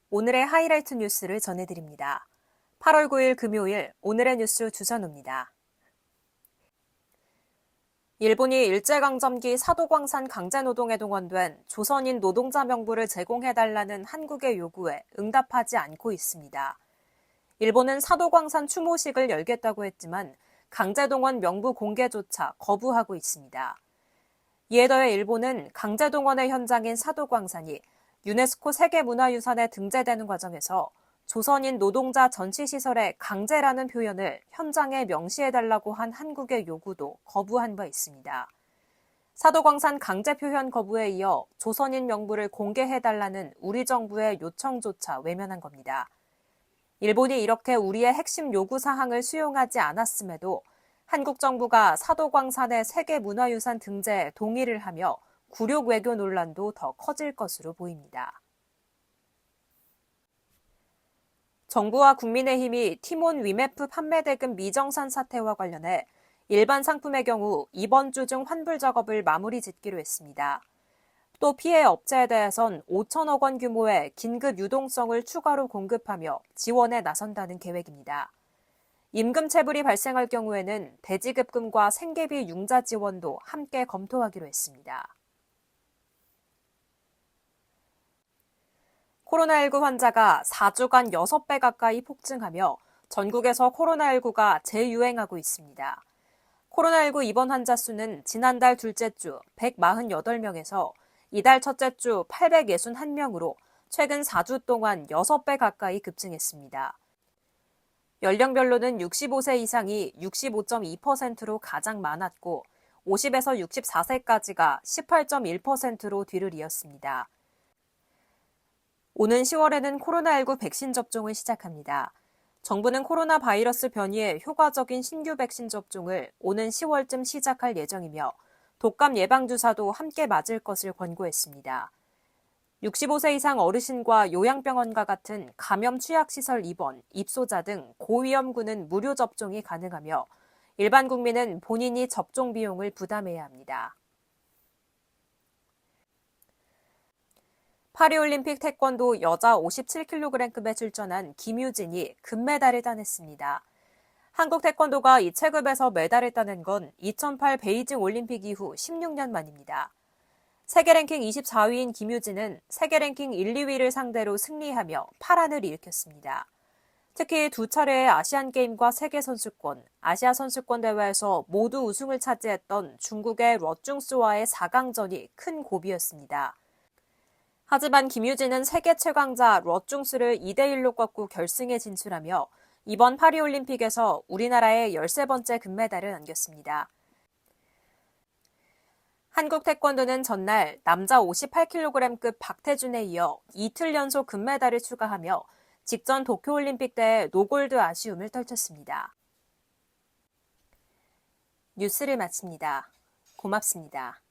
오늘의 하이라이트 뉴스를 전해드립니다. 8월 9일 금요일 오늘의 뉴스 주선호입니다. 일본이 일제강점기 사도광산 강제노동에 동원된 조선인 노동자 명부를 제공해달라는 한국의 요구에 응답하지 않고 있습니다. 일본은 사도광산 추모식을 열겠다고 했지만 강제동원 명부 공개조차 거부하고 있습니다. 이에 더해 일본은 강제동원의 현장인 사도광산이 유네스코 세계문화유산에 등재되는 과정에서 조선인 노동자 전시시설의 강제라는 표현을 현장에 명시해달라고 한 한국의 요구도 거부한 바 있습니다. 사도광산 강제 표현 거부에 이어 조선인 명부를 공개해달라는 우리 정부의 요청조차 외면한 겁니다. 일본이 이렇게 우리의 핵심 요구사항을 수용하지 않았음에도 한국 정부가 사도광산의 세계문화유산 등재에 동의를 하며 굴욕 외교 논란도 더 커질 것으로 보입니다. 정부와 국민의힘이 티몬 위메프 판매 대금 미정산 사태와 관련해 일반 상품의 경우 이번 주 중 환불 작업을 마무리 짓기로 했습니다. 또 피해 업체에 대해선 5천억 원 규모의 긴급 유동성을 추가로 공급하며 지원에 나선다는 계획입니다. 임금 체불이 발생할 경우에는 대지급금과 생계비 융자 지원도 함께 검토하기로 했습니다. 코로나19 환자가 4주간 6배 가까이 폭증하며 전국에서 코로나19가 재유행하고 있습니다. 코로나19 입원 환자 수는 지난달 둘째 주 148명에서 이달 첫째 주 861명으로 최근 4주 동안 6배 가까이 급증했습니다. 연령별로는 65세 이상이 65.2%로 가장 많았고 50에서 64세까지가 18.1%로 뒤를 이었습니다. 오는 10월에는 코로나19 백신 접종을 시작합니다. 정부는 코로나 바이러스 변이에 효과적인 신규 백신 접종을 오는 10월쯤 시작할 예정이며 독감 예방주사도 함께 맞을 것을 권고했습니다. 65세 이상 어르신과 요양병원과 같은 감염 취약시설 입원, 입소자 등 고위험군은 무료 접종이 가능하며 일반 국민은 본인이 접종 비용을 부담해야 합니다. 파리올림픽 태권도 여자 57kg급에 출전한 김유진이 금메달을 따냈습니다. 한국 태권도가 이 체급에서 메달을 따낸 건 2008 베이징 올림픽 이후 16년 만입니다. 세계 랭킹 24위인 김유진은 세계 랭킹 1, 2위를 상대로 승리하며 파란을 일으켰습니다. 특히 두 차례의 아시안게임과 세계선수권, 아시아선수권 대회에서 모두 우승을 차지했던 중국의 러중스와의 4강전이 큰 고비였습니다. 하지만 김유진은 세계 최강자 러중스를 2대1로 꺾고 결승에 진출하며 이번 파리올림픽에서 우리나라의 13번째 금메달을 안겼습니다. 한국 태권도는 전날 남자 58kg급 박태준에 이어 이틀 연속 금메달을 추가하며 직전 도쿄올림픽 때 노골드 아쉬움을 떨쳤습니다. 뉴스를 마칩니다. 고맙습니다.